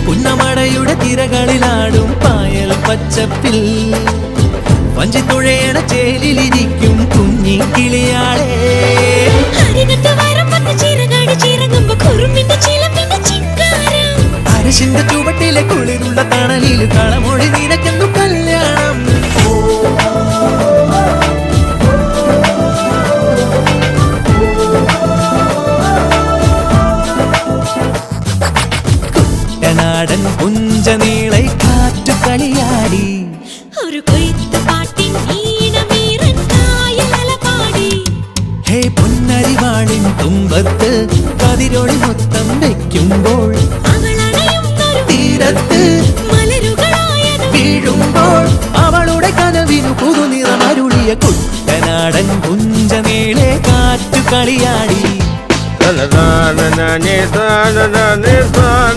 പുന്നമടയുടെ തിരകളിലാടും പായൽ പച്ചപ്പിൽ വഞ്ചിത്തുഴയണ ചേലിലിരിക്കും കുഞ്ഞി കിളിയാളെ. അരശിന്റെ ചുവട്ടിലെ കുളിരുള്ള തണലിൽ കളമൊഴി നിനക്കെന്നു കല്യാണം. കുട്ടനാടൻ പുഞ്ചനീളെ കാറ്റു കളിയാടി ഒരു കൊയ്ത്ത് പാട്ടിൻ ഈണമീറൻ കായലല പാടി. ഹേ പൊന്നരിവാളിൻ തുമ്പത്ത് കതിരൊളി മൊത്തം വയ്ക്കുമ്പോൾ തീരത്ത് വീഴുമ്പോൾ അവളുടെ കനവിനു പുതുനിറമരുളിയ കുട്ടനാടൻ പുഞ്ചനീളെ കാറ്റു കളിയാടി.